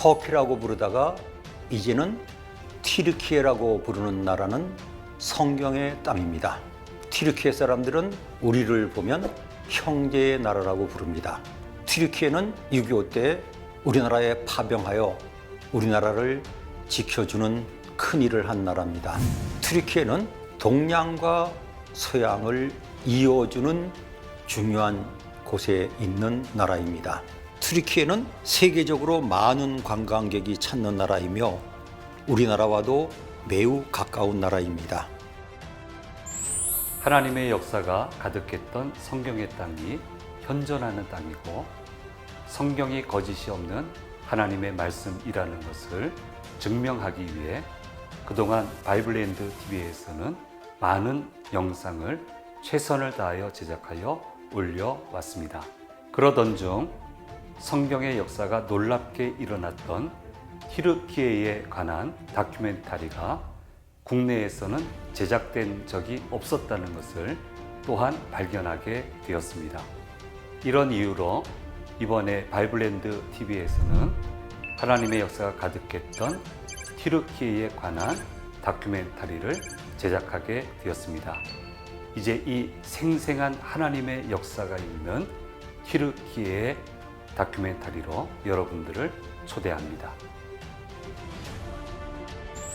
터키라고 부르다가 이제는 튀르키예라고 부르는 나라는 성경의 땅입니다. 튀르키예 사람들은 우리를 보면 형제의 나라라고 부릅니다. 튀르키예는 6.25 때 우리나라에 파병하여 우리나라를 지켜주는 큰 일을 한 나라입니다. 튀르키예는 동양과 서양을 이어주는 중요한 곳에 있는 나라입니다. 튀르키예는 세계적으로 많은 관광객이 찾는 나라이며 우리나라와도 매우 가까운 나라입니다. 하나님의 역사가 가득했던 성경의 땅이 현존하는 땅이고 성경이 거짓이 없는 하나님의 말씀이라는 것을 증명하기 위해 그동안 바이블랜드 TV에서는 많은 영상을 최선을 다하여 제작하여 올려왔습니다. 그러던 중 성경의 역사가 놀랍게 일어났던 튀르키예에 관한 다큐멘터리가 국내에서는 제작된 적이 없었다는 것을 또한 발견하게 되었습니다. 이런 이유로 이번에 바이블랜드 TV에서는 하나님의 역사가 가득했던 튀르키예에 관한 다큐멘터리를 제작하게 되었습니다. 이제 이 생생한 하나님의 역사가 있는 튀르키예의 다큐멘터리로 여러분들을 초대합니다.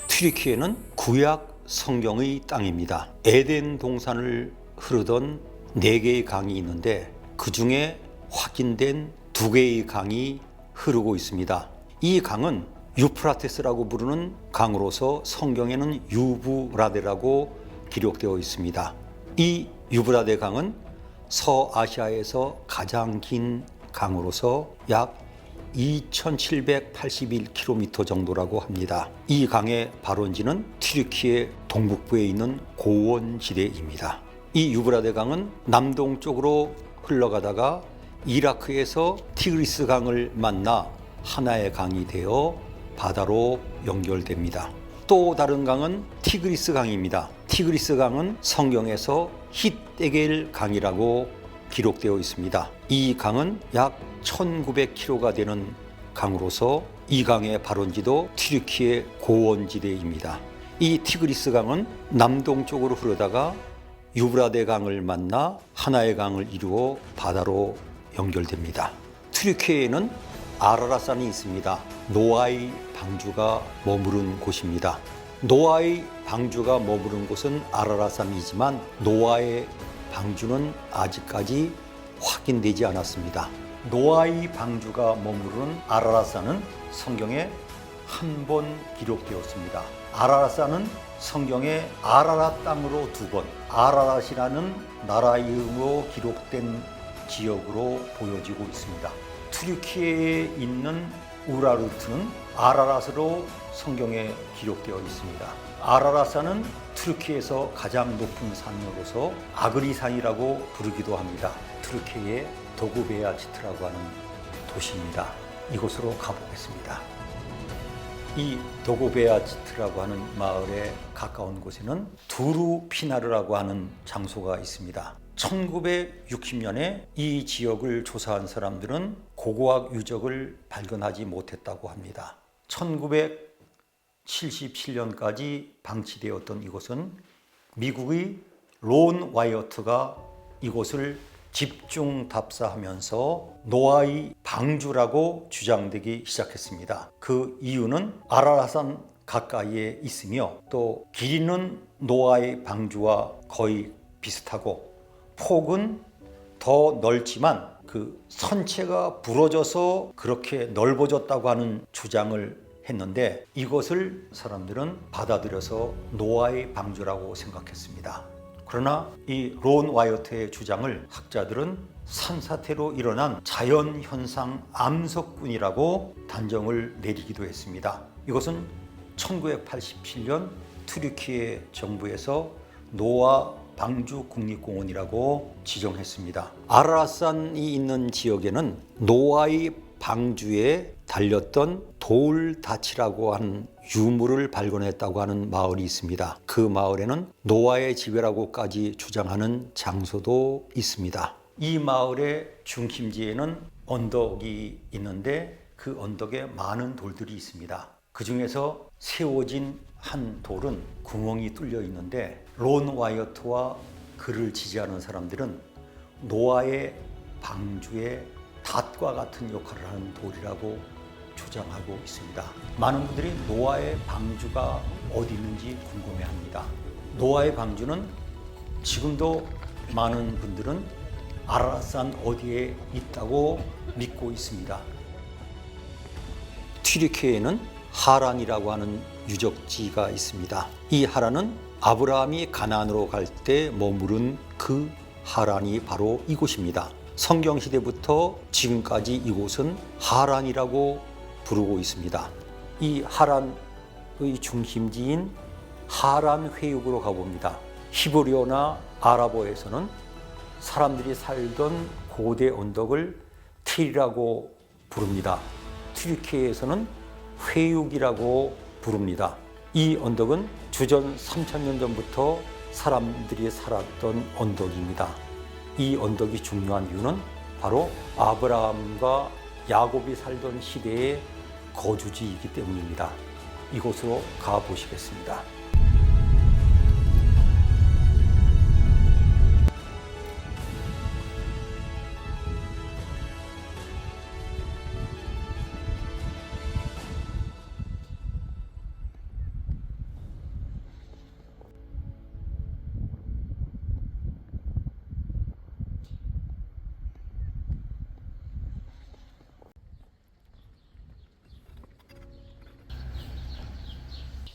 튀르키예는 구약 성경의 땅입니다. 에덴 동산을 흐르던 4개의 강이 있는데 그 중에 확인된 2개의 강이 흐르고 있습니다. 이 강은 유프라테스라고 부르는 강으로서 성경에는 유브라데라고 기록되어 있습니다. 이 유브라데 강은 서아시아에서 가장 긴 강으로서 약 2781km 정도라고 합니다. 이 강의 발원지는 튀르키예 동북부에 있는 고원지대입니다. 이 유브라데 강은 남동쪽으로 흘러가다가 이라크에서 티그리스 강을 만나 하나의 강이 되어 바다로 연결됩니다. 또 다른 강은 티그리스 강입니다. 티그리스 강은 성경에서 힛데겔 강이라고 기록되어 있습니다. 이 강은 약 1900km가 되는 강으로서 이 강의 발원지도 튀르키예 고원지대입니다. 이 티그리스 강은 남동쪽으로 흐르다가 유브라데 강을 만나 하나의 강을 이루어 바다로 연결됩니다. 튀르키예에는 아라라산이 있습니다. 노아의 방주가 머무른 곳입니다. 노아의 방주가 머무른 곳은 아라라산이지만 노아의 방주는 아직까지 확인되지 않았습니다. 노아의 방주가 머무른 아라라산은 성경에 한 번 기록되었습니다. 아라라산은 성경에 아라랏 땅으로 2번, 아라랏이라는 나라 이름으로 기록된 지역으로 보여지고 있습니다. 튀르키예에 있는 우라르트는 아라랏으로 성경에 기록되어 있습니다. 아라랏산은 튀르키예에서 가장 높은 산으로서 아그리산이라고 부르기도 합니다. 튀르키예의 도구베야치트라고 하는 도시입니다. 이곳으로 가보겠습니다. 이 도구베야치트라고 하는 마을에 가까운 곳에는 두루피나르라고 하는 장소가 있습니다. 1960년에 이 지역을 조사한 사람들은 고고학 유적을 발견하지 못했다고 합니다. 1977년까지 방치되었던 이곳은 미국의 론 와이어트가 이곳을 집중 답사하면서 노아의 방주라고 주장되기 시작했습니다. 그 이유는 아라라산 가까이에 있으며 또 길이는 노아의 방주와 거의 비슷하고 폭은 더 넓지만 그 선체가 부러져서 그렇게 넓어졌다고 하는 주장을 했는데 이것을 사람들은 받아들여서 노아의 방주라고 생각했습니다. 그러나 이 론 와이어트의 주장을 학자들은 산사태로 일어난 자연현상 암석군이라고 단정을 내리기도 했습니다. 이것은 1987년 튀르키예 정부에서 노아 방주 국립공원이라고 지정했습니다. 아라랏산이 있는 지역에는 노아의 방주에 달렸던 돌다치라고 하는 유물을 발견했다고 하는 마을이 있습니다. 그 마을에는 노아의 집이라고까지 주장하는 장소도 있습니다. 이 마을의 중심지에는 언덕이 있는데 그 언덕에 많은 돌들이 있습니다. 그 중에서 세워진 한 돌은 구멍이 뚫려 있는데 론 와이어트와 그를 지지하는 사람들은 노아의 방주의 닷과 같은 역할을 하는 돌이라고 주장하고 있습니다. 많은 분들이 노아의 방주가 어디 있는지 궁금해합니다. 노아의 방주는 지금도 많은 분들은 아라рат산 어디에 있다고 믿고 있습니다. 튀르키예에는 하란이라고 하는 유적지가 있습니다. 이 하란은 아브라함이 가나안으로 갈 때 머무른 그 하란이 바로 이곳입니다. 성경시대부터 지금까지 이곳은 하란이라고 부르고 있습니다. 이 하란의 중심지인 하란 회육으로 가봅니다. 히브리어나 아랍어에서는 사람들이 살던 고대 언덕을 틸이라고 부릅니다. 튀르키예에서는 회육이라고 부릅니다. 이 언덕은 주전 3000년 전부터 사람들이 살았던 언덕입니다. 이 언덕이 중요한 이유는 바로 아브라함과 야곱이 살던 시대의 거주지이기 때문입니다. 이곳으로 가보시겠습니다.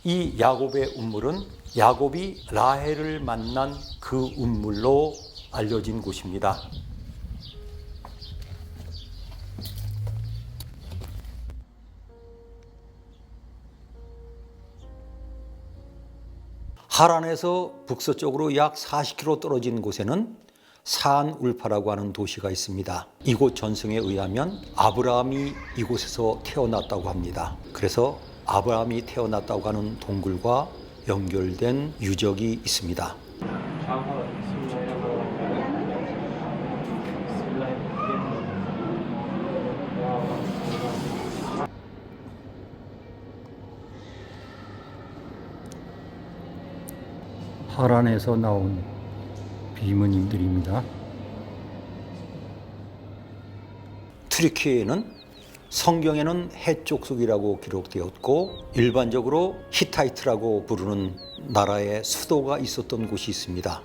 이 야곱의 운물은 야곱이 라헬을 만난 그 운물로 알려진 곳입니다. 하란에서 북서쪽으로 약 40km 떨어진 곳에는 산 울파라고 하는 도시가 있습니다. 이곳 전승에 의하면 아브라함이 이곳에서 태어났다고 합니다. 그래서 아브라함이 태어났다고 하는 동굴과 연결된 유적이 있습니다. 하란에서 나온 비문인들입니다. 튀르키예는 성경에는 해족속이라고 기록되었고 일반적으로 히타이트라고 부르는 나라의 수도가 있었던 곳이 있습니다.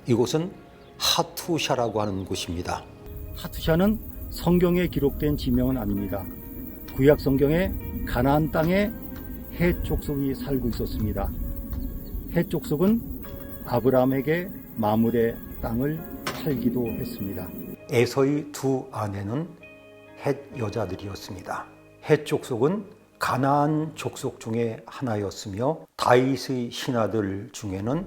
이곳은 하투샤라고 하는 곳입니다. 하투샤는 성경에 기록된 지명은 아닙니다. 구약 성경에 가나안 땅에 해족속이 살고 있었습니다. 해족속은 아브라함에게 마물의 땅을 팔기도 했습니다. 에서의 두 아내는 헷 여자들이었습니다. 헷 족속은 가나안 족속 중에 하나였으며 다윗의 신하들 중에는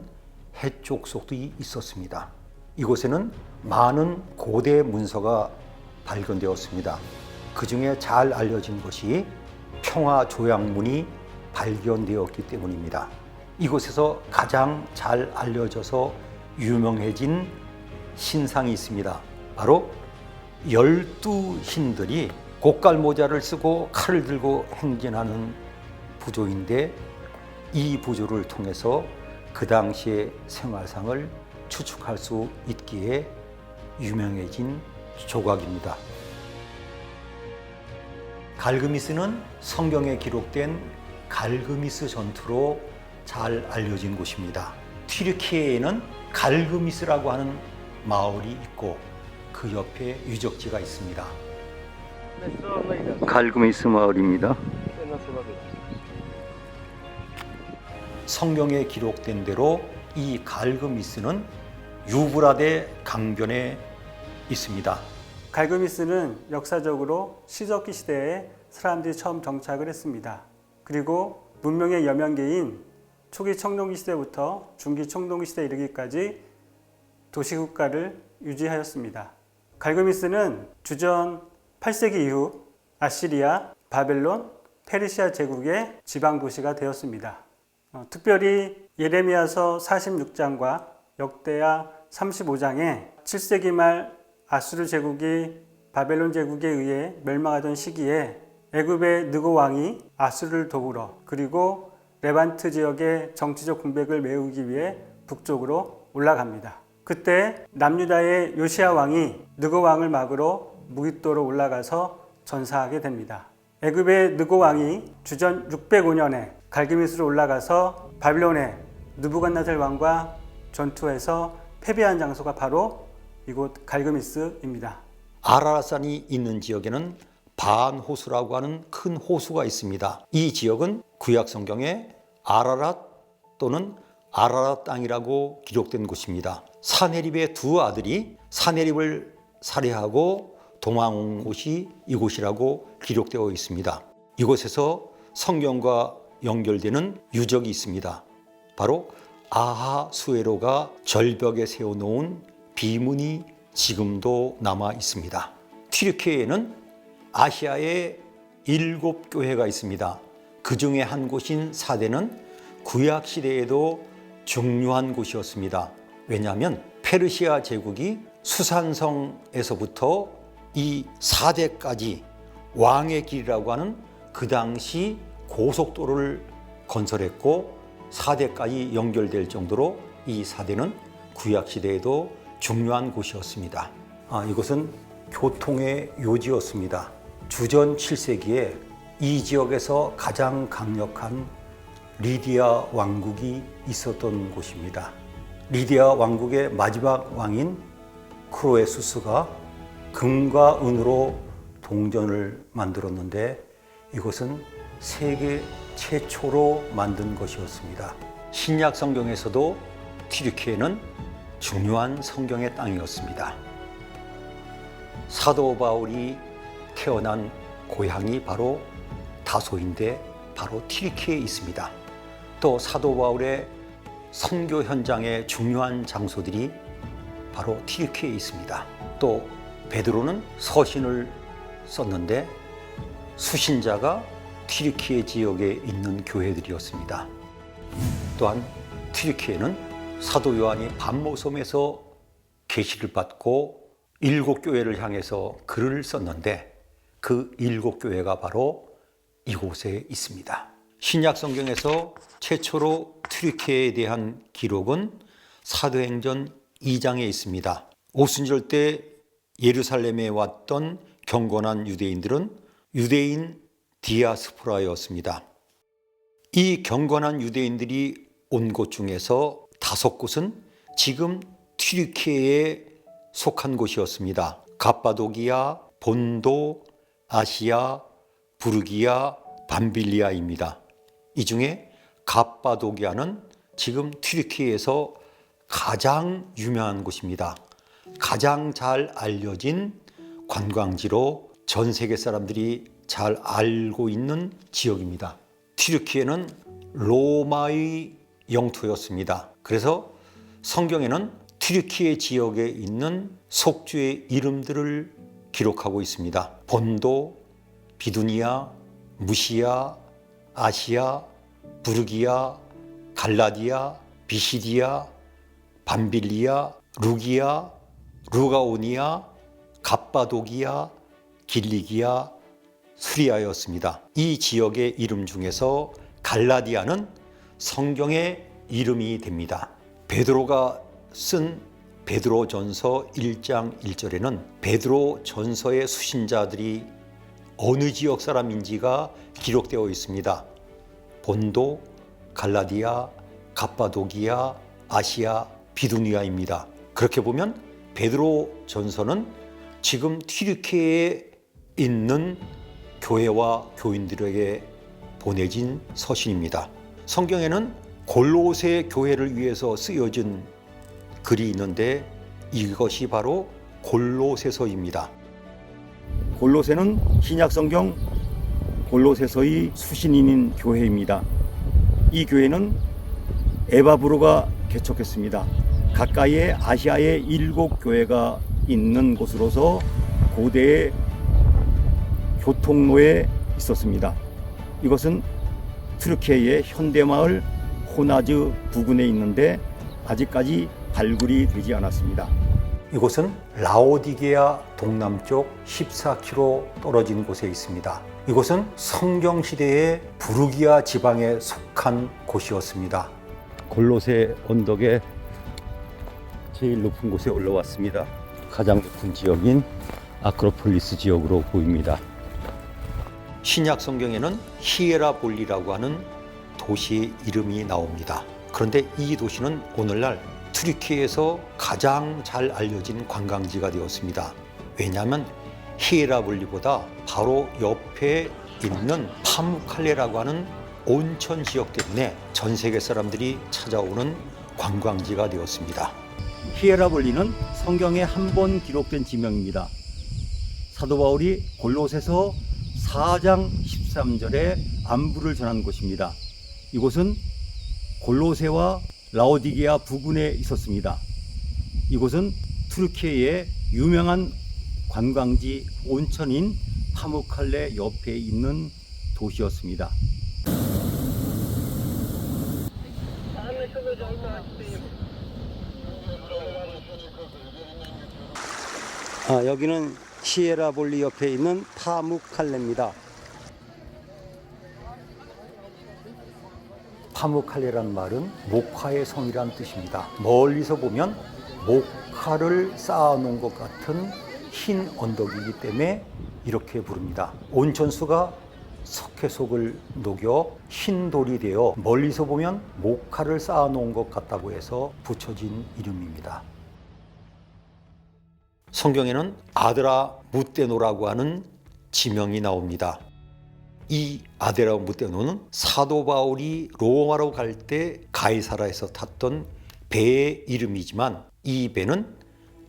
헷 족속도 있었습니다. 이곳에는 많은 고대 문서가 발견되었습니다. 그 중에 잘 알려진 것이 평화조약문이 발견되었기 때문입니다. 이곳에서 가장 잘 알려져서 유명해진 신상이 있습니다. 바로 12신들이 고깔 모자를 쓰고 칼을 들고 행진하는 부조인데 이 부조를 통해서 그 당시의 생활상을 추측할 수 있기에 유명해진 조각입니다. 갈그미스는 성경에 기록된 갈그미스 전투로 잘 알려진 곳입니다. 튀르키예에는 갈그미스라고 하는 마을이 있고 그 옆에 유적지가 있습니다. 갈그미스 마을입니다. 성경에 기록된 대로 이 갈그미스는 유브라데 강변에 있습니다. 갈그미스는 역사적으로 시적기 시대에 사람들이 처음 정착을 했습니다. 그리고 문명의 여명계인 초기 청동기 시대부터 중기 청동기 시대에 이르기까지 도시국가를 유지하였습니다. 갈그미스는 주전 8세기 이후 아시리아, 바벨론, 페르시아 제국의 지방도시가 되었습니다. 특별히 예레미야서 46장과 역대하 35장에 7세기 말 아수르 제국이 바벨론 제국에 의해 멸망하던 시기에 애굽의 느고 왕이 아수르를 도우러 그리고 레반트 지역의 정치적 공백을 메우기 위해 북쪽으로 올라갑니다. 그때 남유다의 요시야 왕이 느고 왕을 막으러 무깃도로 올라가서 전사하게 됩니다. 애굽의 느고 왕이 주전 605년에 갈그미스로 올라가서 바빌론의 느부갓네살 왕과 전투해서 패배한 장소가 바로 이곳 갈그미스입니다. 아라랏산이 있는 지역에는 반호수라고 하는 큰 호수가 있습니다. 이 지역은 구약 성경에 아라랏 또는 아라랏 땅이라고 기록된 곳입니다. 사네립의 두 아들이 사네립을 살해하고 도망온 곳이 이곳이라고 기록되어 있습니다. 이곳에서 성경과 연결되는 유적이 있습니다. 바로 아하수에로가 절벽에 세워놓은 비문이 지금도 남아 있습니다. 튀르키예에는 아시아에 7교회가 있습니다. 그 중에 한 곳인 사대는 구약시대에도 중요한 곳이었습니다. 왜냐하면 페르시아 제국이 수산성에서부터 이 사대까지 왕의 길이라고 하는 그 당시 고속도로를 건설했고 사대까지 연결될 정도로 이 사대는 구약시대에도 중요한 곳이었습니다. 이곳은 교통의 요지였습니다. 주전 7세기에 이 지역에서 가장 강력한 리디아 왕국이 있었던 곳입니다. 리디아 왕국의 마지막 왕인 크로에수스가 금과 은으로 동전을 만들었는데 이것은 세계 최초로 만든 것이었습니다. 신약 성경에서도 튀르키예는 중요한 성경의 땅이었습니다. 사도 바울이 태어난 고향이 바로 다소인데 바로 튀르키예에 있습니다. 또 사도 바울의 선교 현장의 중요한 장소들이 바로 튀르키예에 있습니다. 또 베드로는 서신을 썼는데 수신자가 튀르키예 지역에 있는 교회들이었습니다. 또한 튀르키예는 사도 요한이 밤모섬에서 계시를 받고 7교회를 향해서 글을 썼는데 그 7교회가 바로 이곳에 있습니다. 신약 성경에서 최초로 튀르키예에 대한 기록은 사도행전 2장에 있습니다. 오순절 때 예루살렘에 왔던 경건한 유대인들은 유대인 디아스포라였습니다. 이 경건한 유대인들이 온 곳 중에서 5곳은 지금 튀르키예에 속한 곳이었습니다. 갑바도기아, 본도, 아시아, 부르기아, 밤빌리아입니다. 이 중에 갑바도기아는 지금 튀르키예에서 가장 유명한 곳입니다. 가장 잘 알려진 관광지로 전 세계 사람들이 잘 알고 있는 지역입니다. 튀르키예는 로마의 영토였습니다. 그래서 성경에는 튀르키예 지역에 있는 속주의 이름들을 기록하고 있습니다. 본도, 비두니아, 무시아, 아시아, 부르기아, 갈라디아, 비시디아, 밤빌리아, 루기아, 루가오니아, 갑바도기아, 길리기아, 수리아였습니다. 이 지역의 이름 중에서 갈라디아는 성경의 이름이 됩니다. 베드로가 쓴 베드로전서 1장 1절에는 베드로전서의 수신자들이 어느 지역 사람인지가 기록되어 있습니다. 본도, 갈라디아, 갑바도기아, 아시아, 비두니아입니다. 그렇게 보면 베드로전서는 지금 튀르키예에 있는 교회와 교인들에게 보내진 서신입니다. 성경에는 골로새 교회를 위해서 쓰여진 글이 있는데 이것이 바로 골로새서입니다. 골로새는 신약성경 골로새서의 수신인인 교회입니다. 이 교회는 에바브로가 개척했습니다. 가까이에 아시아의 7교회가 있는 곳으로서 고대의 교통로에 있었습니다. 이것은 튀르키예의 현대마을 호나즈 부근에 있는데 아직까지 발굴이 되지 않았습니다. 이곳은 라오디게아 동남쪽 14km 떨어진 곳에 있습니다. 이곳은 성경시대의 부르기아 지방에 속한 곳이었습니다. 골로새 언덕의 제일 높은 곳에 올라왔습니다. 가장 높은 지역인 아크로폴리스 지역으로 보입니다. 신약 성경에는 히에라볼리라고 하는 도시의 이름이 나옵니다. 그런데 이 도시는 오늘날 튀르키예에서 가장 잘 알려진 관광지가 되었습니다. 왜냐하면 히에라볼리보다 바로 옆에 있는 파무칼레라고 하는 온천 지역 때문에 전 세계 사람들이 찾아오는 관광지가 되었습니다. 히에라볼리는 성경에 한 번 기록된 지명입니다. 사도 바울이 골로새서 4장 13절에 안부를 전한 곳입니다. 이곳은 골로새와 라오디게아 부근에 있었습니다. 이곳은 튀르키예의 유명한 관광지 온천인 파무칼레 옆에 있는 도시였습니다. 여기는 히에라볼리 옆에 있는 파무칼레입니다. 파무칼레란 말은 목화의 성이란 뜻입니다. 멀리서 보면 목화를 쌓아놓은 것 같은 흰 언덕이기 때문에 이렇게 부릅니다. 온천수가 석회속을 녹여 흰 돌이 되어 멀리서 보면 목화를 쌓아놓은 것 같다고 해서 붙여진 이름입니다. 성경에는 아드라 무떼노라고 하는 지명이 나옵니다. 이 아데라 무떼노는 사도 바울이 로마로 갈 때 가이사라에서 탔던 배의 이름이지만 이 배는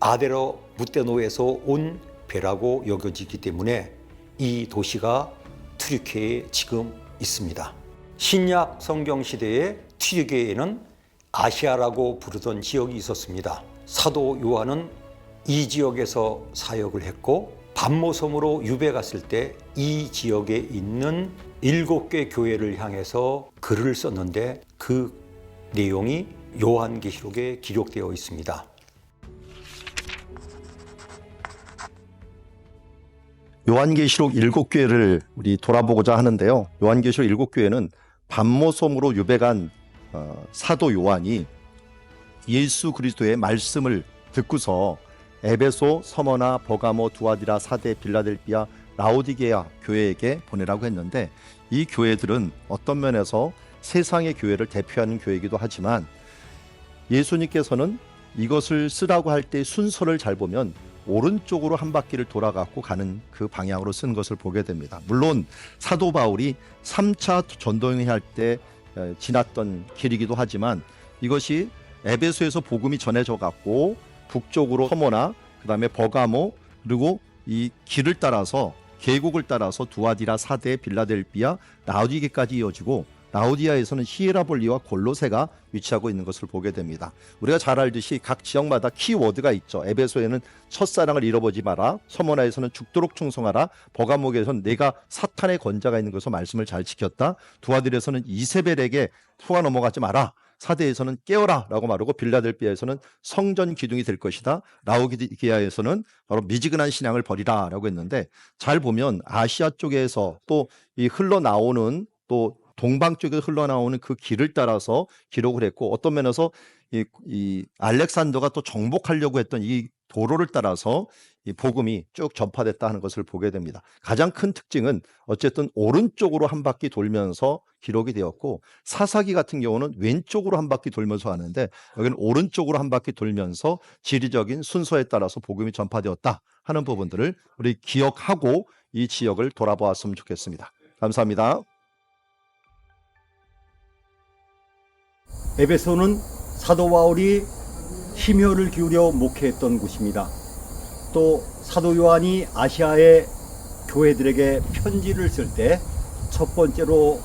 아데라 무떼노에서 온 배라고 여겨지기 때문에 이 도시가 튀르키예에 지금 있습니다. 신약 성경 시대에 튀르키예에는 아시아라고 부르던 지역이 있었습니다. 사도 요한은 이 지역에서 사역을 했고 반모섬으로 유배 갔을 때 이 지역에 있는 7개 교회를 향해서 글을 썼는데 그 내용이 요한계시록에 기록되어 있습니다. 요한계시록 7교회를 우리 돌아보고자 하는데요. 요한계시록 7교회는 반모섬으로 유배간 사도 요한이 예수 그리스도의 말씀을 듣고서 에베소, 서머나, 버가모, 두아디라, 사데, 빌라델비아, 라오디게아 교회에게 보내라고 했는데 이 교회들은 어떤 면에서 세상의 교회를 대표하는 교회이기도 하지만 예수님께서는 이것을 쓰라고 할 때 순서를 잘 보면 오른쪽으로 한 바퀴를 돌아가고 가는 그 방향으로 쓴 것을 보게 됩니다. 물론 사도 바울이 3차 전도행을 할 때 지났던 길이기도 하지만 이것이 에베소에서 복음이 전해져 갔고 북쪽으로 서머나 그다음에 버가모 그리고 이 길을 따라서 계곡을 따라서 두아디라, 사데, 빌라델비아, 라오디게까지 이어지고 라오디아에서는 히에라볼리와 골로새가 위치하고 있는 것을 보게 됩니다. 우리가 잘 알듯이 각 지역마다 키워드가 있죠. 에베소에는 첫사랑을 잃어버리지 마라, 서머나에서는 죽도록 충성하라, 버가목에서는 내가 사탄의 권자가 있는 것을 말씀을 잘 지켰다, 두아디라에서는 이세벨에게 속아 넘어가지 마라, 사대에서는 깨어라 라고 말하고 빌라델비아에서는 성전 기둥이 될 것이다, 라오디게아에서는 바로 미지근한 신앙을 버리라 라고 했는데 잘 보면 아시아 쪽에서 또 이 흘러나오는 또 동방 쪽에서 흘러나오는 그 길을 따라서 기록을 했고 어떤 면에서 이 알렉산더가 또 정복하려고 했던 이 도로를 따라서 이 복음이 쭉 전파됐다 하는 것을 보게 됩니다. 가장 큰 특징은 어쨌든 오른쪽으로 한 바퀴 돌면서 기록이 되었고 사사기 같은 경우는 왼쪽으로 한 바퀴 돌면서 하는데 여기는 오른쪽으로 한 바퀴 돌면서 지리적인 순서에 따라서 복음이 전파되었다 하는 부분들을 우리 기억하고 이 지역을 돌아보았으면 좋겠습니다. 감사합니다. 에베소는 사도 바울이 심혈을 기울여 목회했던 곳입니다. 또 사도 요한이 아시아의 교회들에게 편지를 쓸 때 첫 번째로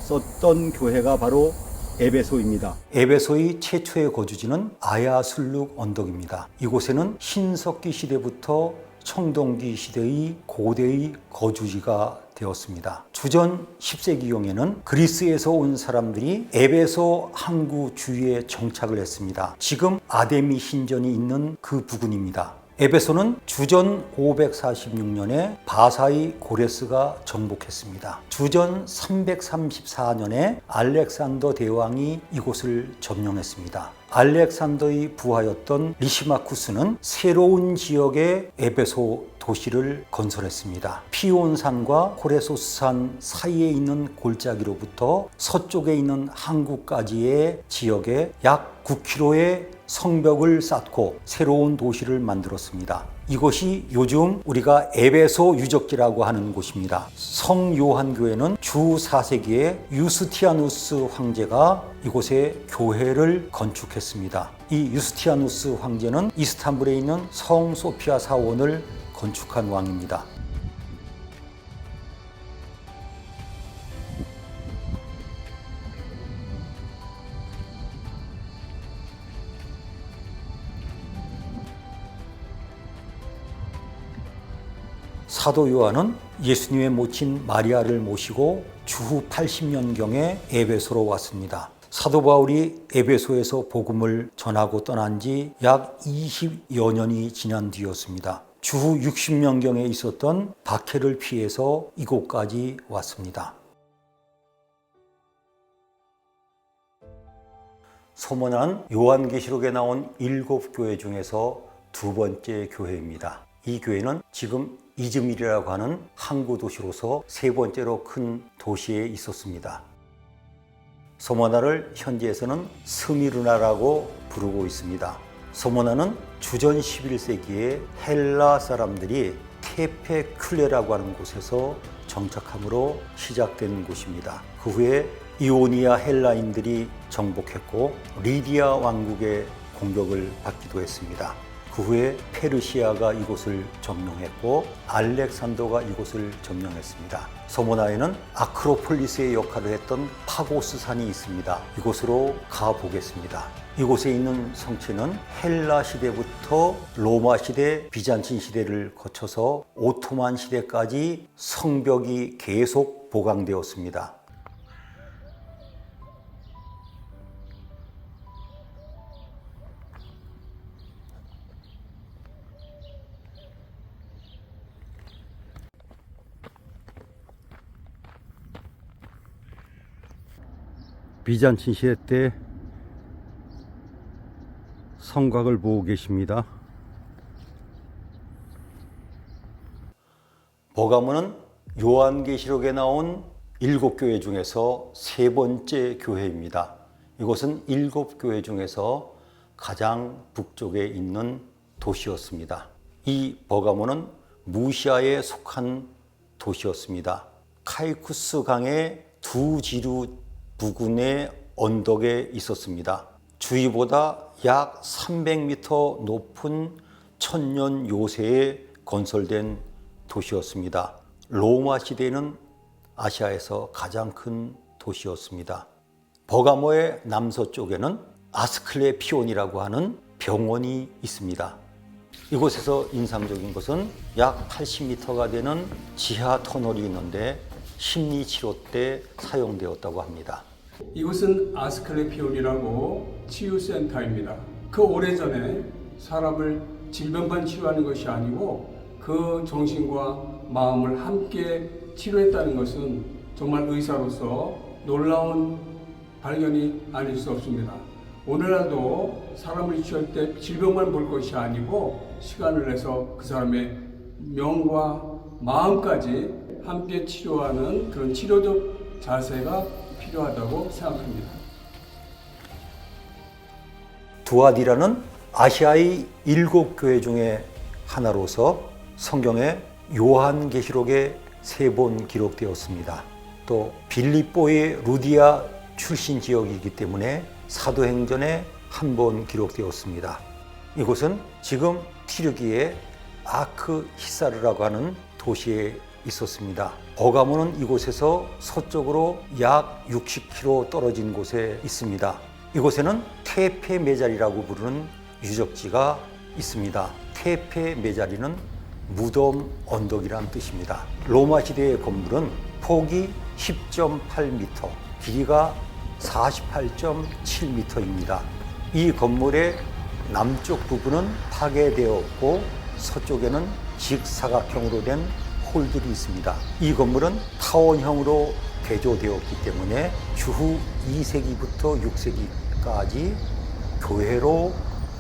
썼던 교회가 바로 에베소입니다. 에베소의 최초의 거주지는 아야술룩 언덕입니다. 이곳에는 신석기 시대부터 청동기 시대의 고대의 거주지가 되었습니다. 주전 10세기경에는 그리스에서 온 사람들이 에베소 항구 주위에 정착을 했습니다. 지금 아데미 신전이 있는 그 부근입니다. 에베소는 주전 546년에 바사의 고레스가 정복했습니다. 주전 334년에 알렉산더 대왕이 이곳을 점령했습니다. 알렉산더의 부하였던 리시마쿠스는 새로운 지역의 에베소 도시를 건설했습니다. 피온산과 코레소스산 사이에 있는 골짜기로부터 서쪽에 있는 항구까지의 지역에 약 9km의 성벽을 쌓고 새로운 도시를 만들었습니다. 이곳이 요즘 우리가 에베소 유적지라고 하는 곳입니다. 성요한교회는 주 4세기에 유스티아누스 황제가 이곳에 교회를 건축했습니다. 이 유스티아누스 황제는 이스탄불에 있는 성 소피아 사원을 건축한 왕입니다. 사도 요한은 예수님의 모친 마리아를 모시고 주후 80년경에 에베소로 왔습니다. 사도 바울이 에베소에서 복음을 전하고 떠난 지 약 20여 년이 지난 뒤였습니다. 주후 60년경에 있었던 박해를 피해서 이곳까지 왔습니다. 소문난 요한계시록에 나온 7교회 중에서 두 번째 교회입니다. 이 교회는 지금 이즈밀이라고 하는 항구 도시로서 세 번째로 큰 도시에 있었습니다. 소모나를 현지에서는 스미르나라고 부르고 있습니다. 소모나는 주전 11세기에 헬라 사람들이 테페큘레라고 하는 곳에서 정착함으로 시작된 곳입니다. 그 후에 이오니아 헬라인들이 정복했고 리디아 왕국의 공격을 받기도 했습니다. 그 후에 페르시아가 이곳을 점령했고 알렉산더가 이곳을 점령했습니다. 소모나에는 아크로폴리스의 역할을 했던 파고스 산이 있습니다. 이곳으로 가보겠습니다. 이곳에 있는 성체는 헬라 시대부터 로마 시대, 비잔틴 시대를 거쳐서 오토만 시대까지 성벽이 계속 보강되었습니다. 비잔틴 시대 때 성곽을 보고 계십니다. 버가모는 요한계시록에 나온 7교회 중에서 세 번째 교회입니다. 이곳은 7교회 중에서 가장 북쪽에 있는 도시였습니다. 이 버가모는 무시아에 속한 도시였습니다. 카이쿠스 강의 두 지류 부근의 언덕에 있었습니다. 주위보다 약 300m 높은 천년 요새에 건설된 도시였습니다. 로마 시대에는 아시아에서 가장 큰 도시였습니다. 버가모의 남서쪽에는 아스클레피온이라고 하는 병원이 있습니다. 이곳에서 인상적인 것은 약 80m가 되는 지하 터널이 있는데 심리치료 때 사용되었다고 합니다. 이곳은 아스클레피온이라고 치유센터입니다. 그 오래전에 사람을 질병만 치료하는 것이 아니고 그 정신과 마음을 함께 치료했다는 것은 정말 의사로서 놀라운 발견이 아닐 수 없습니다. 오늘날도 사람을 치료할 때 질병만 볼 것이 아니고 시간을 내서 그 사람의 명과 마음까지 함께 치료하는 그런 치료적 자세가 필요하다고 생각합니다. 두아디라는 아시아의 7교회 중에 하나로서 성경에 요한계시록에 3번 기록되었습니다. 또 빌립보의 루디아 출신 지역이기 때문에 사도행전에 1번 기록되었습니다. 이곳은 지금 튀르기의 아크히사르라고 하는 도시에 있었습니다. 버가모는 이곳에서 서쪽으로 약 60km 떨어진 곳에 있습니다. 이곳에는 테페메자리라고 부르는 유적지가 있습니다. 테페메자리는 무덤 언덕이란 뜻입니다. 로마 시대의 건물은 폭이 10.8m, 길이가 48.7m입니다. 이 건물의 남쪽 부분은 파괴되었고 서쪽에는 직사각형으로 된 홀들이 있습니다. 이 건물은 타원형으로 개조되었기 때문에 주후 2세기부터 6세기까지 교회로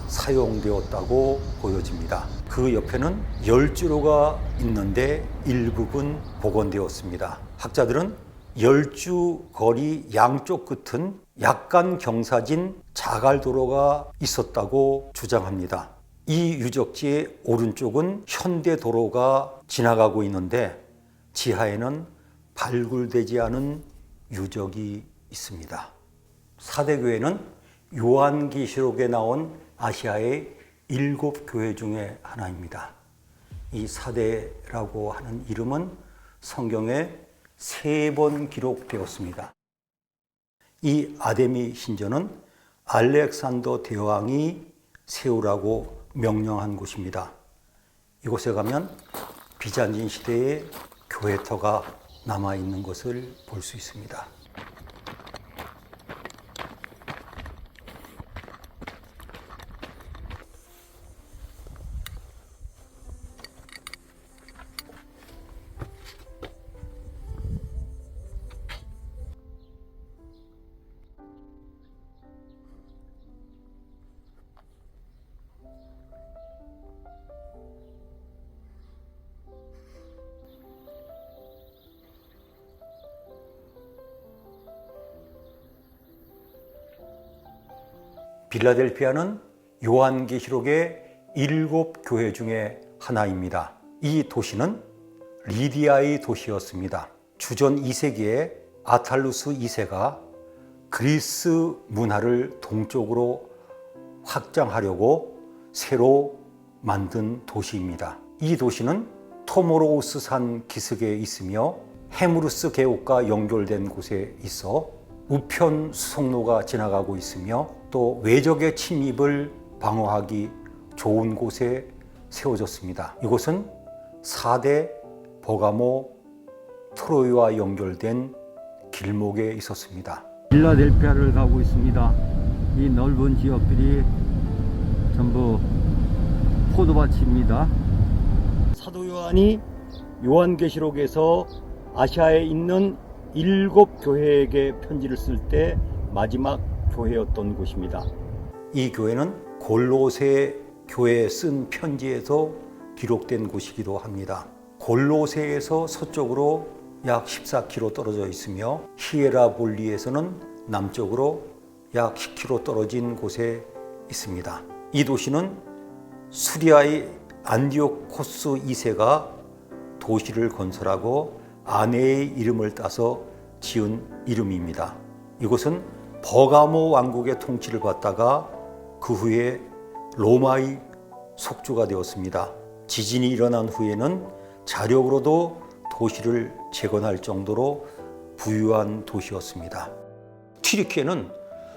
사용되었다고 보여집니다. 그 옆에는 열주로가 있는데 일부분 복원되었습니다. 학자들은 열주 거리 양쪽 끝은 약간 경사진 자갈도로가 있었다고 주장합니다. 이 유적지의 오른쪽은 현대도로가 지나가고 있는데 지하에는 발굴되지 않은 유적이 있습니다. 사대교회는 요한계시록에 나온 아시아의 7교회 중에 하나입니다. 이 사대라고 하는 이름은 성경에 3번 기록되었습니다. 이 아데미 신전은 알렉산더 대왕이 세우라고 명령한 곳입니다. 이곳에 가면 비잔틴 시대의 교회터가 남아있는 것을 볼 수 있습니다. 빌라델피아는 요한계시록의 7교회 중에 하나입니다. 이 도시는 리디아의 도시였습니다. 주전 2세기에 아탈루스 2세가 그리스 문화를 동쪽으로 확장하려고 새로 만든 도시입니다. 이 도시는 토모로우스 산 기슭에 있으며 헤무르스 계곡과 연결된 곳에 있어 우편 수송로가 지나가고 있으며 또 외적의 침입을 방어하기 좋은 곳에 세워졌습니다. 이곳은 4대 버가모 트로이와 연결된 길목에 있었습니다. 빌라델피아를 가고 있습니다. 이 넓은 지역들이 전부 포도밭입니다. 사도 요한이 요한계시록에서 아시아에 있는 7교회에게 편지를 쓸 때 마지막 교회였던 곳입니다. 이 교회는 골로새 교회에 쓴 편지에서 기록된 곳이기도 합니다. 골로새에서 서쪽으로 약 14km 떨어져 있으며 히에라볼리에서는 남쪽으로 약 10km 떨어진 곳에 있습니다. 이 도시는 수리아의 안디오코스 2세가 도시를 건설하고 아내의 이름을 따서 지은 이름입니다. 이곳은 버가모 왕국의 통치를 받다가 그 후에 로마의 속주가 되었습니다. 지진이 일어난 후에는 자력으로도 도시를 재건할 정도로 부유한 도시였습니다. 튀르키예는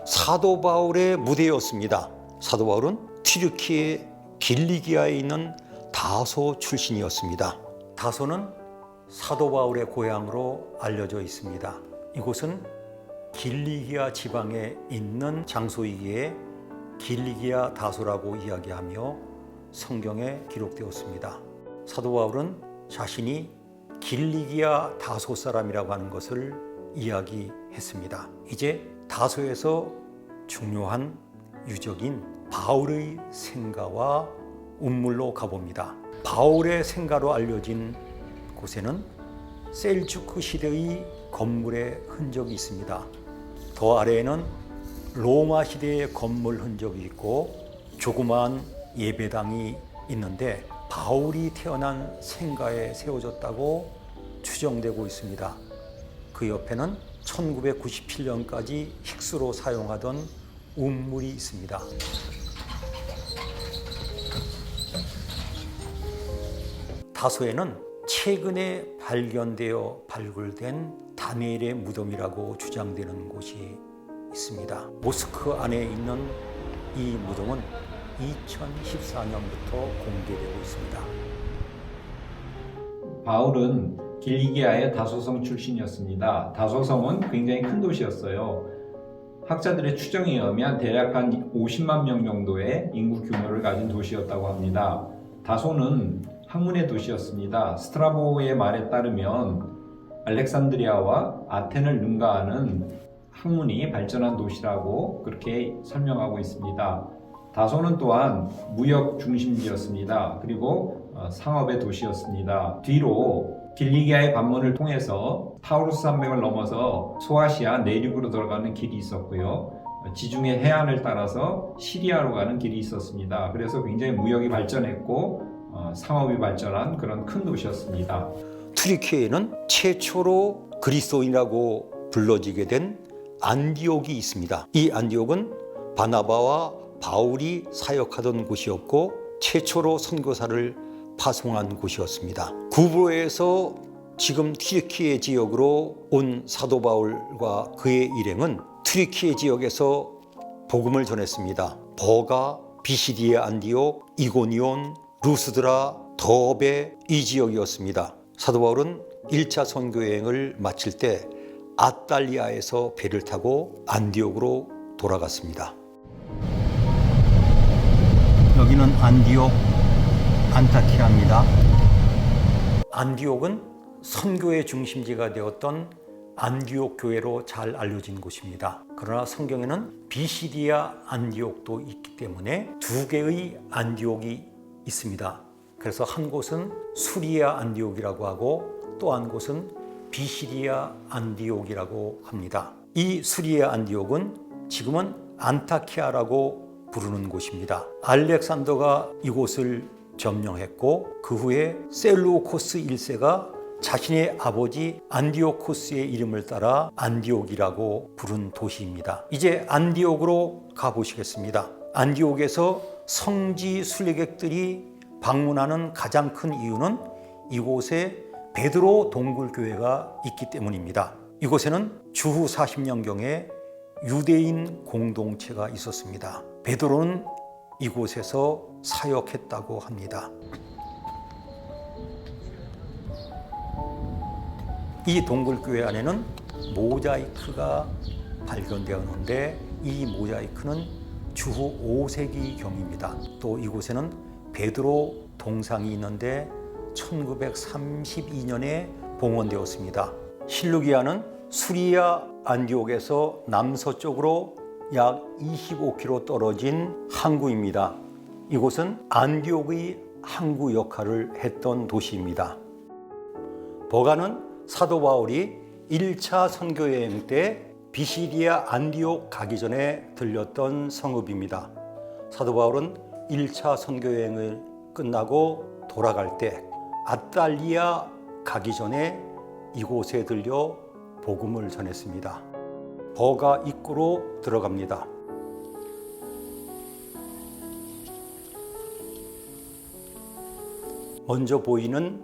사도 바울의 무대였습니다. 사도 바울은 튀르키예 길리기아에 있는 다소 출신이었습니다. 다소는 사도 바울의 고향으로 알려져 있습니다. 이곳은 길리기아 지방에 있는 장소이기에 길리기아 다소라고 이야기하며 성경에 기록되었습니다. 사도 바울은 자신이 길리기아 다소 사람이라고 하는 것을 이야기했습니다. 이제 다소에서 중요한 유적인 바울의 생가와 운물로 가봅니다. 바울의 생가로 알려진 곳에는 셀주크 시대의 건물의 흔적이 있습니다. 더 아래에는 로마 시대의 건물 흔적이 있고 조그마한 예배당이 있는데 바울이 태어난 생가에 세워졌다고 추정되고 있습니다. 그 옆에는 1997년까지 힉스로 사용하던 운물이 있습니다. 다소에는 최근에 발견되어 발굴된 다니엘의 무덤이라고 주장되는 곳이 있습니다. 모스크 안에 있는 이 무덤은 2014년부터 공개되고 있습니다. 바울은 길리기아의 다소성 출신이었습니다. 다소성은 굉장히 큰 도시였어요. 학자들의 추정에 의하면 대략 한 50만 명 정도의 인구 규모를 가진 도시였다고 합니다. 다소는 학문의 도시였습니다. 스트라보의 말에 따르면 알렉산드리아와 아텐을 능가하는 학문이 발전한 도시라고 그렇게 설명하고 있습니다. 다소는 또한 무역 중심지였습니다. 그리고 상업의 도시였습니다. 뒤로 길리기아의 관문을 통해서 타우루스 산맥을 넘어서 소아시아 내륙으로 들어가는 길이 있었고요. 지중해 해안을 따라서 시리아로 가는 길이 있었습니다. 그래서 굉장히 무역이 발전했고 상업이 발전한 그런 큰 도시였습니다. 튀르키예에는 최초로 그리스도인이라고 불러지게 된 안디옥이 있습니다. 이 안디옥은 바나바와 바울이 사역하던 곳이었고 최초로 선교사를 파송한 곳이었습니다. 구브로에서 지금 튀르키예 지역으로 온 사도 바울과 그의 일행은 튀르키예 지역에서 복음을 전했습니다. 버가, 비시디아 안디옥, 이고니온, 루스드라, 더베 이 지역이었습니다. 사도 바울은 1차 선교 여행을 마칠 때 아탈리아에서 배를 타고 안디옥으로 돌아갔습니다. 여기는 안디옥 안타키아입니다. 안디옥은 선교의 중심지가 되었던 안디옥 교회로 잘 알려진 곳입니다. 그러나 성경에는 비시디아 안디옥도 있기 때문에 두 개의 안디옥이 있습니다. 그래서 한 곳은 수리아 안디옥이라고 하고 또 한 곳은 비시디아 안디옥이라고 합니다. 이 수리아 안디옥은 지금은 안타키아라고 부르는 곳입니다. 알렉산더가 이곳을 점령했고 그 후에 셀루코스 1세가 자신의 아버지 안디오코스의 이름을 따라 안디옥이라고 부른 도시입니다. 이제 안디옥으로 가보시겠습니다. 안디옥에서 성지 순례객들이 방문하는 가장 큰 이유는 이곳에 베드로 동굴교회가 있기 때문입니다. 이곳에는 주후 40년경에 유대인 공동체가 있었습니다. 베드로는 이곳에서 사역했다고 합니다. 이 동굴교회 안에는 모자이크가 발견되었는데 이 모자이크는 주후 5세기경입니다. 또 이곳에는 베드로 동상이 있는데 1932년에 봉헌되었습니다. 실루기아는 수리아 안디옥에서 남서쪽으로 약 25km 떨어진 항구입니다. 이곳은 안디옥의 항구 역할을 했던 도시입니다. 버가는 사도 바울이 1차 선교여행 때 비시디아 안디옥 가기 전에 들렸던 성읍입니다. 사도 바울은 1차 선교여행을 끝나고 돌아갈 때 아탈리아 가기 전에 이곳에 들려 복음을 전했습니다. 버가 입구로 들어갑니다. 먼저 보이는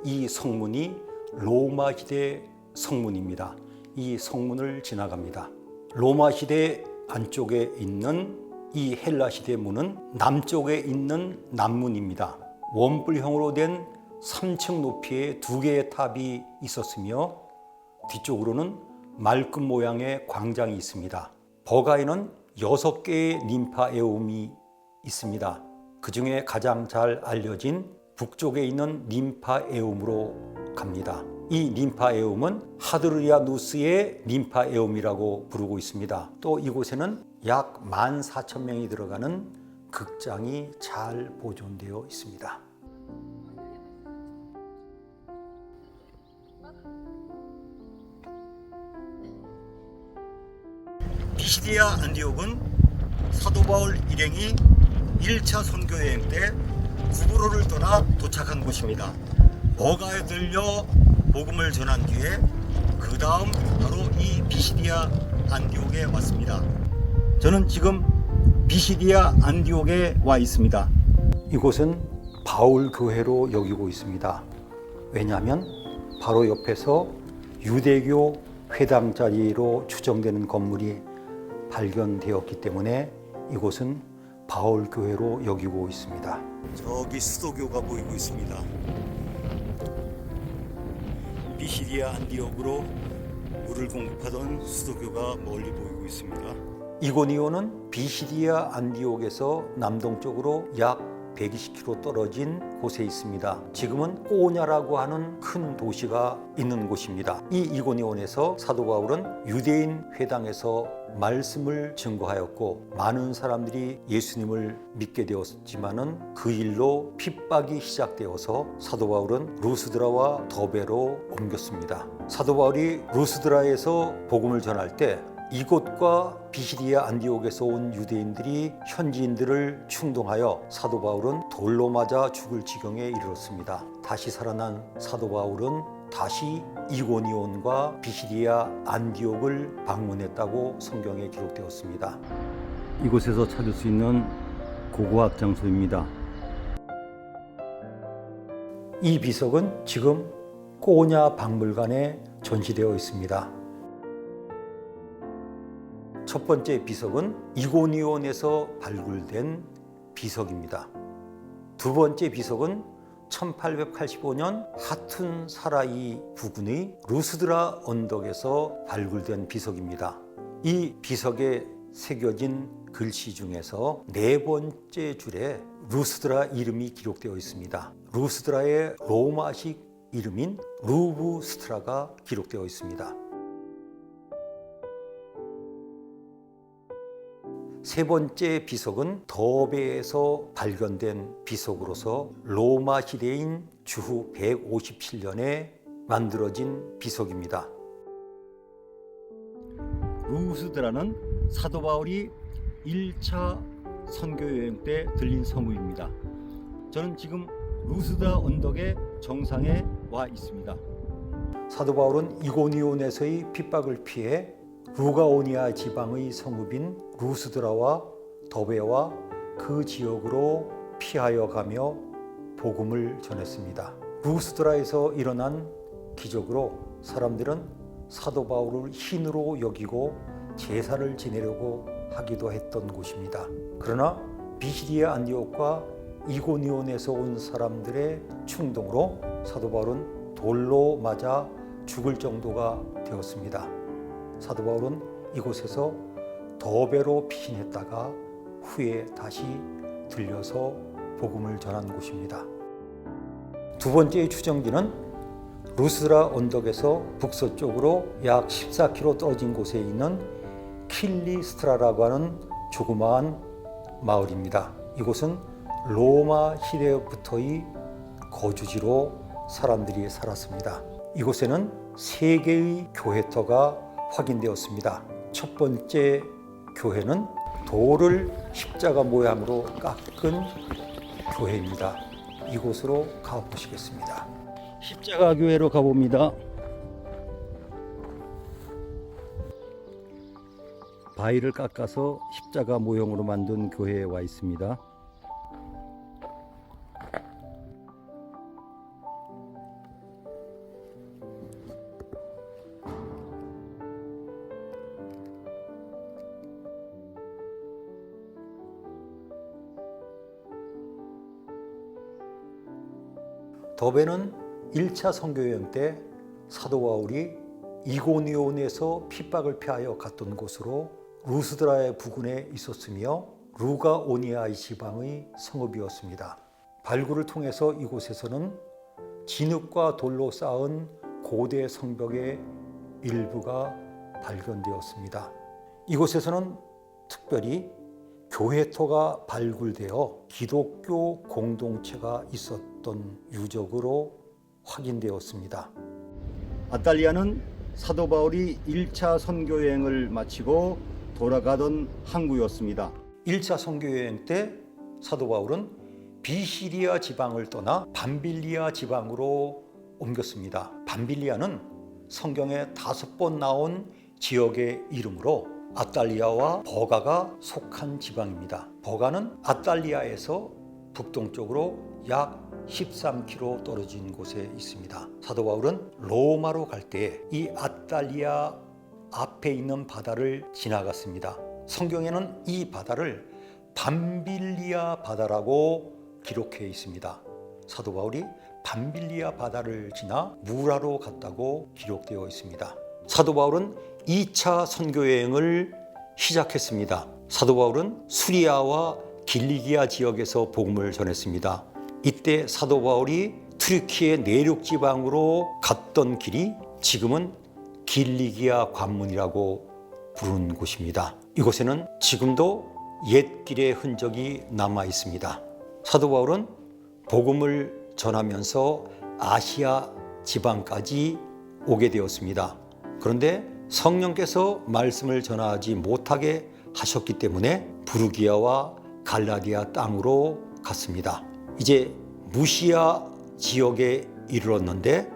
이 성문이 로마 시대 성문입니다. 이 성문을 지나갑니다. 로마 시대 안쪽에 있는 이 헬라 시대 문은 남쪽에 있는 남문입니다. 원뿔형으로 된 3층 높이의 2개의 탑이 있었으며 뒤쪽으로는 말끔 모양의 광장이 있습니다. 버가에는 6개의 ним파에움이 있습니다. 그 중에 가장 잘 알려진 북쪽에 있는 ним파에움으로 갑니다. 이 ним파에움은 하드리아누스의 ним파에움이라고 부르고 있습니다. 또 이곳에는 약 14,000명이 들어가는 극장이 잘 보존되어 있습니다. 비시디아 안디옥은 사도 바울 일행이 1차 선교여행 때 구브로를 떠나 도착한 곳입니다. 버가에 들려 복음을 전한 뒤에 그 다음 바로 이 비시디아 안디옥에 왔습니다. 저는 지금 비시디아 안디옥에 와 있습니다. 이곳은 바울 교회로 여기고 있습니다. 왜냐하면 바로 옆에서 유대교 회당 자리로 추정되는 건물이 발견되었기 때문에 이곳은 바울 교회로 여기고 있습니다. 저기 수도교가 보이고 있습니다. 비시디아 안디옥으로 물을 공급하던 수도교가 멀리 보이고 있습니다. 이고니온은 비시디아 안디옥에서 남동쪽으로 약 120km 떨어진 곳에 있습니다. 지금은 꼬냐라고 하는 큰 도시가 있는 곳입니다. 이 이고니온에서 사도 바울은 유대인 회당에서 말씀을 증거하였고 많은 사람들이 예수님을 믿게 되었지만은 그 일로 핍박이 시작되어서 사도 바울은 루스드라와 더베로 옮겼습니다. 사도 바울이 루스드라에서 복음을 전할 때 이곳과 비시디아 안디옥에서 온 유대인들이 현지인들을 충동하여 사도 바울은 돌로 맞아 죽을 지경에 이르렀습니다. 다시 살아난 사도 바울은 다시 이고니온과 비시디아 안디옥을 방문했다고 성경에 기록되었습니다. 이곳에서 찾을 수 있는 고고학 장소입니다. 이 비석은 지금 꼬냐 박물관에 전시되어 있습니다. 첫 번째 비석은 이고니온에서 발굴된 비석입니다. 두 번째 비석은 1885년 하툰 사라이 부근의 루스드라 언덕에서 발굴된 비석입니다. 이 비석에 새겨진 글씨 중에서 네 번째 줄에 루스드라 이름이 기록되어 있습니다. 루스드라의 로마식 이름인 루브스트라가 기록되어 있습니다. 세 번째 비석은 더베에서 발견된 비석으로서 로마 시대인 주후 157년에 만들어진 비석입니다. 루스드라는 사도 바울이 1차 선교 여행 때 들린 성읍입니다. 저는 지금 루스드라 언덕의 정상에 와 있습니다. 사도 바울은 이고니온에서의 핍박을 피해 루가오니아 지방의 성읍인 루스드라와 더베와 그 지역으로 피하여 가며 복음을 전했습니다. 루스드라에서 일어난 기적으로 사람들은 사도 바울을 신으로 여기고 제사를 지내려고 하기도 했던 곳입니다. 그러나 비시디아 안디옥과 이고니온에서 온 사람들의 충동으로 사도 바울은 돌로 맞아 죽을 정도가 되었습니다. 사도 바울은 이곳에서 더베로 피신했다가 후에 다시 들려서 복음을 전한 곳입니다. 두 번째의 추정지는 루스드라 언덕에서 북서쪽으로 약 14km 떨어진 곳에 있는 킬리스트라라고 하는 조그마한 마을입니다. 이곳은 로마 시대부터의 거주지로 사람들이 살았습니다. 이곳에는 세 개의 교회터가 확인되었습니다. 첫 번째 교회는 돌을 십자가 모양으로 깎은 교회입니다. 이곳으로 가보시겠습니다. 십자가 교회로 가봅니다. 바위를 깎아서 십자가 모형으로 만든 교회에 와 있습니다. 더베는 1차 선교여행 때 사도 바울이 이고니온에서 핍박을 피하여 갔던 곳으로 루스드라의 부근에 있었으며 루가오니아 지방의 성읍이었습니다. 발굴을 통해서 이곳에서는 진흙과 돌로 쌓은 고대 성벽의 일부가 발견되었습니다. 이곳에서는 특별히 교회터가 발굴되어 기독교 공동체가 있었던 유적으로 확인되었습니다. 아탈리아는 사도 바울이 1차 선교 여행을 마치고 돌아가던 항구였습니다. 1차 선교여행 때 사도 바울은 비시리아 지방을 떠나 밤빌리아 지방으로 옮겼습니다. 밤빌리아는 성경에 5번 나온 지역의 이름으로 아탈리아와 버가가 속한 지방입니다. 버가는 아탈리아에서 북동쪽으로 약 13km 떨어진 곳에 있습니다. 사도 바울은 로마로 갈 때 이 아탈리아 앞에 있는 바다를 지나갔습니다. 성경에는 이 바다를 밤빌리아 바다라고 기록해 있습니다. 사도 바울이 밤빌리아 바다를 지나 무라로 갔다고 기록되어 있습니다. 사도 바울은 2차 선교 여행을 시작했습니다. 사도 바울은 수리아와 길리기아 지역에서 복음을 전했습니다. 이때 사도 바울이 튀르키예 내륙 지방으로 갔던 길이 지금은 길리기아 관문이라고 부르는 곳입니다. 이곳에는 지금도 옛 길의 흔적이 남아 있습니다. 사도 바울은 복음을 전하면서 아시아 지방까지 오게 되었습니다. 그런데 성령께서 말씀을 전하지 못하게 하셨기 때문에 부르기아와 갈라디아 땅으로 갔습니다. 이제 무시아 지역에 이르렀는데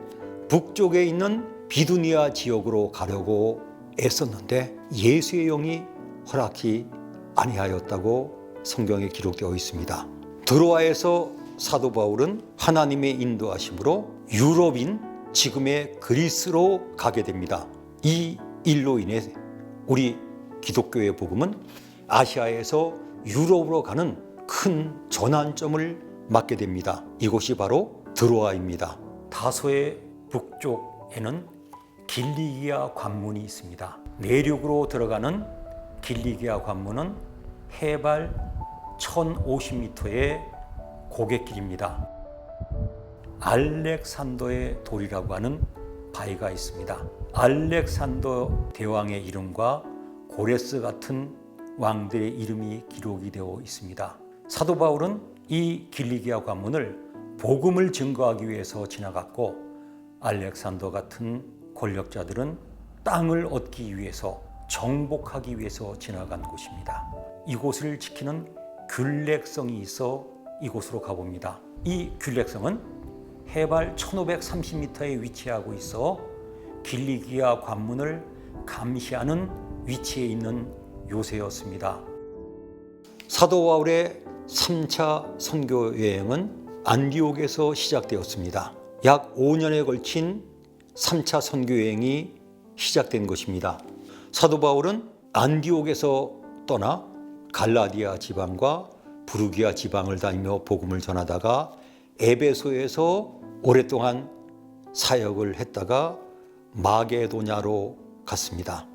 북쪽에 있는 비두니아 지역으로 가려고 애썼는데 예수의 영이 허락이 아니하였다고 성경에 기록되어 있습니다. 드로아에서 사도 바울은 하나님의 인도하심으로 유럽인 지금의 그리스로 가게 됩니다. 이 일로 인해 우리 기독교의 복음은 아시아에서 유럽으로 가는 큰 전환점을 맞게 됩니다. 이곳이 바로 드로아입니다. 다소의 북쪽에는 길리기아 관문이 있습니다. 내륙으로 들어가는 길리기아 관문은 해발 1050m의 고갯길입니다. 알렉산더의 돌이라고 하는 바위가 있습니다. 알렉산더 대왕의 이름과 고레스 같은 왕들의 이름이 기록이 되어 있습니다. 사도 바울은 이 길리기아 관문을 복음을 증거하기 위해서 지나갔고 알렉산더 같은 권력자들은 땅을 얻기 위해서 정복하기 위해서 지나간 곳입니다. 이곳을 지키는 귤렉성이 있어 이곳으로 가봅니다. 이 귤렉성은 해발 1530m에 위치하고 있어 길리기아 관문을 감시하는 위치에 있는 요새였습니다. 사도 바울의 3차 선교 여행은 안디옥에서 시작되었습니다. 약 5년에 걸친 3차 선교 여행이 시작된 것입니다. 사도 바울은 안디옥에서 떠나 갈라디아 지방과 부르기아 지방을 다니며 복음을 전하다가 에베소에서 오랫동안 사역을 했다가 마게도냐로 갔습니다.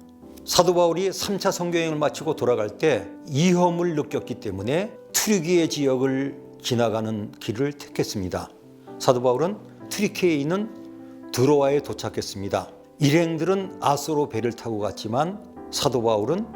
사도 바울이 3차 선교여행을 마치고 돌아갈 때 위험을 느꼈기 때문에 튀르기예 지역을 지나가는 길을 택했습니다. 사도 바울은 튀르키예에 있는 드로아에 도착했습니다. 일행들은 아소로 배를 타고 갔지만 사도 바울은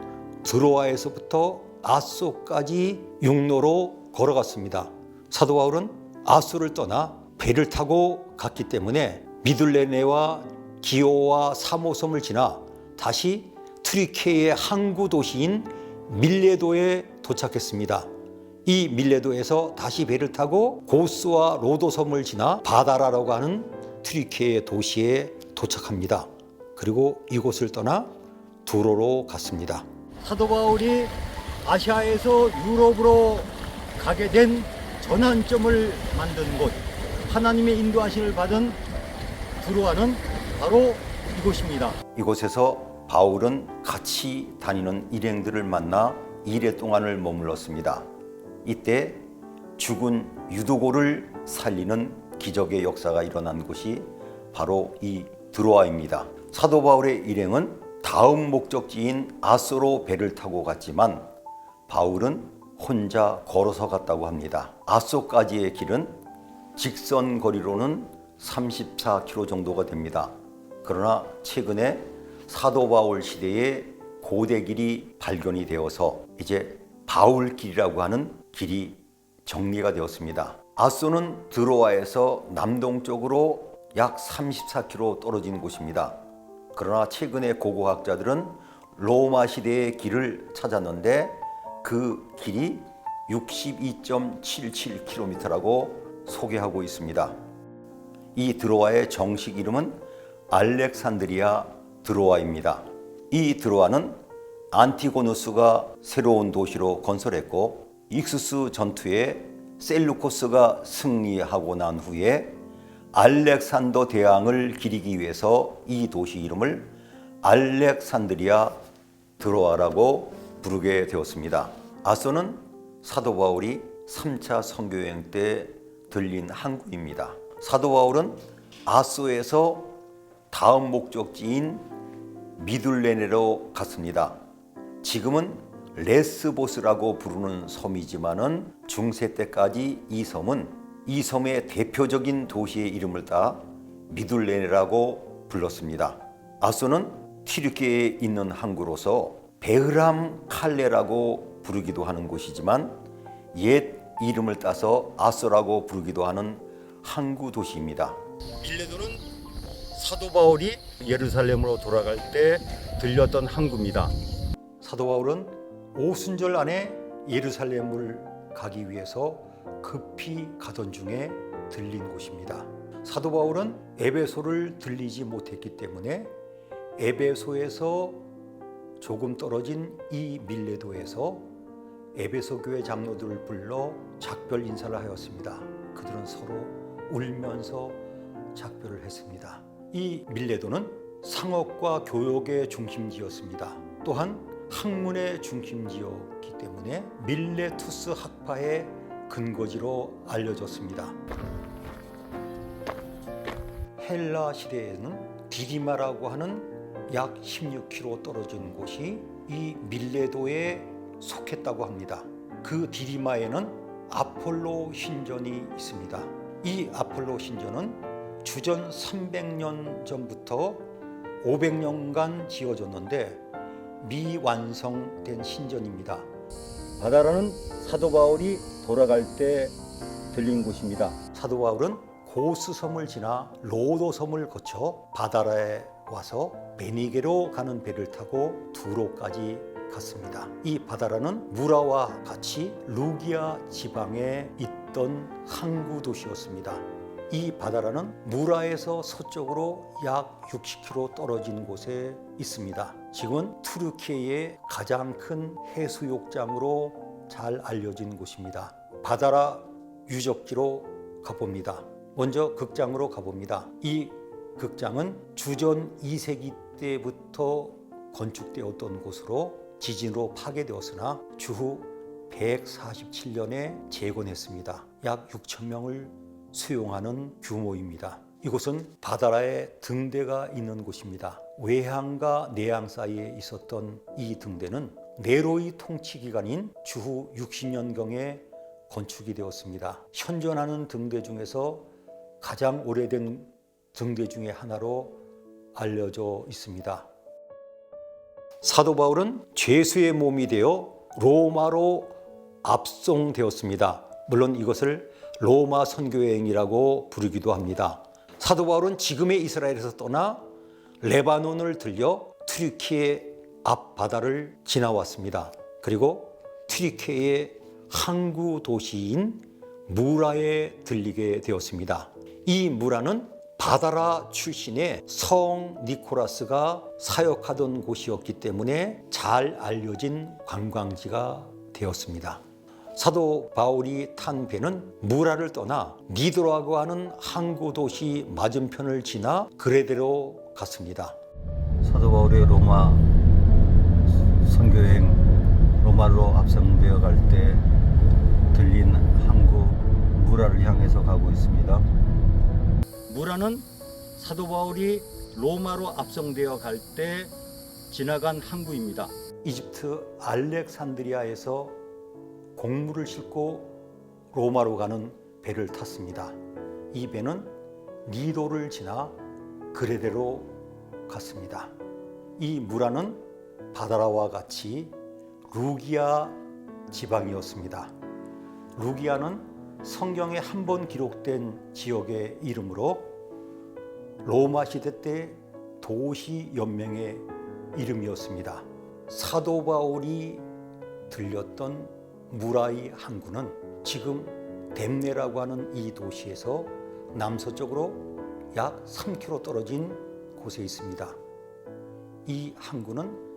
드로아에서부터 아소까지 육로로 걸어갔습니다. 사도 바울은 아소를 떠나 배를 타고 갔기 때문에 미둘레네와 기오와 사모섬을 지나 다시 튀르키예의 항구 도시인 밀레도에 도착했습니다. 이 밀레도에서 다시 배를 타고 고스와 로도섬을 지나 바다라라고 하는 튀르키예 도시에 도착합니다. 그리고 이곳을 떠나 두로로 갔습니다. 사도 바울이 아시아에서 유럽으로 가게 된 전환점을 만든 곳, 하나님의 인도하심을 받은 두로아는 바로 이곳입니다. 이곳에서 바울은 같이 다니는 일행들을 만나 2일 동안을 머물렀습니다. 이때 죽은 유도고를 살리는 기적의 역사가 일어난 곳이 바로 이 드로아입니다. 사도 바울의 일행은 다음 목적지인 아소로 배를 타고 갔지만 바울은 혼자 걸어서 갔다고 합니다. 아소까지의 길은 직선 거리로는 34km 정도가 됩니다. 그러나 최근에 사도 바울 시대에 고대길이 발견이 되어서 이제 바울길이라고 하는 길이 정리가 되었습니다. 아소는 드로아에서 남동쪽으로 약 34km 떨어진 곳입니다. 그러나 최근에 고고학자들은 로마 시대의 길을 찾았는데 그 길이 62.77km라고 소개하고 있습니다. 이 드로아의 정식 이름은 알렉산드리아 드로아입니다. 이 드로아는 안티고누스가 새로운 도시로 건설했고 익수스 전투에 셀루코스가 승리하고 난 후에 알렉산더 대왕을 기리기 위해서 이 도시 이름을 알렉산드리아 드로아라고 부르게 되었습니다. 아소는 사도 바울이 3차 선교여행 때 들린 항구입니다. 사도 바울은 아소에서 다음 목적지인 미둘레네로 갔습니다. 지금은 레스보스라고 부르는 섬이지만은 중세 때까지 이 섬은 이 섬의 대표적인 도시의 이름을 따 미둘레네라고 불렀습니다. 아소는 튀르키예에 있는 항구로서 베흐람 칼레라고 부르기도 하는 곳이지만 옛 이름을 따서 아소라고 부르기도 하는 항구 도시입니다. 밀레도는 사도 바울이 예루살렘으로 돌아갈 때 들렸던 항구입니다. 사도 바울은 오순절 안에 예루살렘을 가기 위해서 급히 가던 중에 들린 곳입니다. 사도 바울은 에베소를 들리지 못했기 때문에 에베소에서 조금 떨어진 이 밀레도에서 에베소 교회 장로들을 불러 작별 인사를 하였습니다. 그들은 서로 울면서 작별을 했습니다. 이 밀레도는 상업과 교역의 중심지였습니다. 또한 학문의 중심지였기 때문에 밀레투스 학파의 근거지로 알려졌습니다. 헬라 시대에는 디디마라고 하는 약 16km 떨어진 곳이 이 밀레도에 속했다고 합니다. 그 디디마에는 아폴로 신전이 있습니다. 이 아폴로 신전은 주전 300년 전부터 500년간 지어졌는데 미완성된 신전입니다. 바다라는 사도 바울이 돌아갈 때 들린 곳입니다. 사도 바울은 고스섬을 지나 로도섬을 거쳐 바다라에 와서 베니게로 가는 배를 타고 두로까지 갔습니다. 이 바다라는 무라와 같이 루기아 지방에 있던 항구 도시였습니다. 이 바다라는 무라에서 서쪽으로 약 60km 떨어진 곳에 있습니다. 지금은 투르키예의 가장 큰 해수욕장으로 잘 알려진 곳입니다. 바다라 유적지로 가봅니다. 먼저 극장으로 가봅니다. 이 극장은 주전 2세기 때부터 건축되었던 곳으로 지진으로 파괴되었으나 주후 147년에 재건했습니다. 약 6,000명을 수용하는 규모입니다. 이곳은 바다라에 등대가 있는 곳입니다. 외항과 내항 사이에 있었던 이 등대는 네로의 통치 기간인 주후 60년경에 건축이 되었습니다. 현존하는 등대 중에서 가장 오래된 등대 중에 하나로 알려져 있습니다. 사도 바울은 죄수의 몸이 되어 로마로 압송되었습니다. 물론 이것을 로마 선교여행이라고 부르기도 합니다. 사도 바울은 지금의 이스라엘에서 떠나 레바논을 들려 튀르키예 앞바다를 지나왔습니다. 그리고 튀르키예의 항구 도시인 무라에 들리게 되었습니다. 이 무라는 바다라 출신의 성 니코라스가 사역하던 곳이었기 때문에 잘 알려진 관광지가 되었습니다. 사도 바울이 탄 배는 무라를 떠나 니도라고 하는 항구 도시 맞은편을 지나 그레데로 갔습니다. 사도 바울의 로마 선교여행 로마로 압송되어 갈 때 들린 항구 무라를 향해서 가고 있습니다. 무라는 사도 바울이 로마로 압송되어 갈 때 지나간 항구입니다. 이집트 알렉산드리아에서 곡물을 싣고 로마로 가는 배를 탔습니다. 이 배는 니도를 지나 그레데로 갔습니다. 이 무라는 바다라와 같이 루기아 지방이었습니다. 루기아는 성경에 한 번 기록된 지역의 이름으로 로마 시대 때 도시 연맹의 이름이었습니다. 사도 바울이 들렸던 무라의 항구는 지금 뎀네라고 하는 이 도시에서 남서쪽으로 약 3km 떨어진 곳에 있습니다. 이 항구는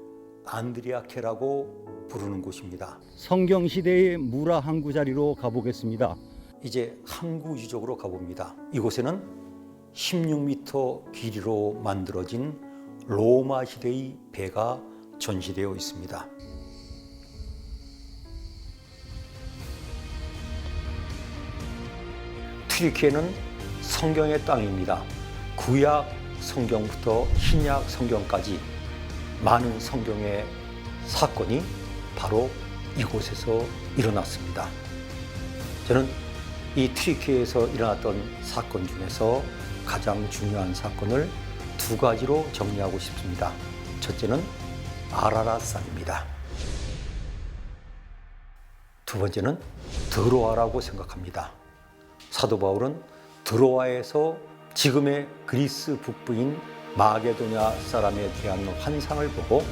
안드리아케라고 부르는 곳입니다. 성경 시대의 무라 항구 자리로 가보겠습니다. 이제 항구 유적으로 가봅니다. 이곳에는 16m 길이로 만들어진 로마 시대의 배가 전시되어 있습니다. 튀르키예는 성경의 땅입니다. 구약 성경부터 신약 성경까지 많은 성경의 사건이 바로 이곳에서 일어났습니다. 저는 이 튀르키예에서 일어났던 사건 중에서 가장 중요한 사건을 두 가지로 정리하고 싶습니다. 첫째는 아라랏산입니다. 두 번째는 드로아라고 생각합니다. 사도 바울은 드로아에서 지금의 그리스 북부인 마게도냐 사람에 대한 환상을 보고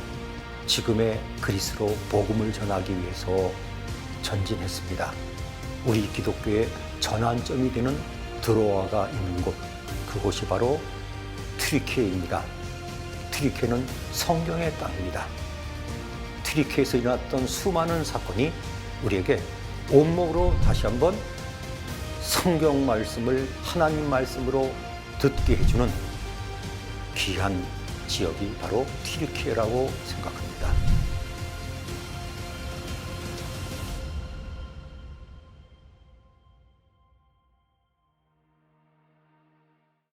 지금의 그리스로 복음을 전하기 위해서 전진했습니다. 우리 기독교의 전환점이 되는 드로아가 있는 곳, 그곳이 바로 튀르키예입니다. 튀르키예는 성경의 땅입니다. 튀르키예에서 일어났던 수많은 사건이 우리에게 온몸으로 다시 한번 성경 말씀을 하나님 말씀으로 듣게 해주는 귀한 지역이 바로 튀르키예라고 생각합니다.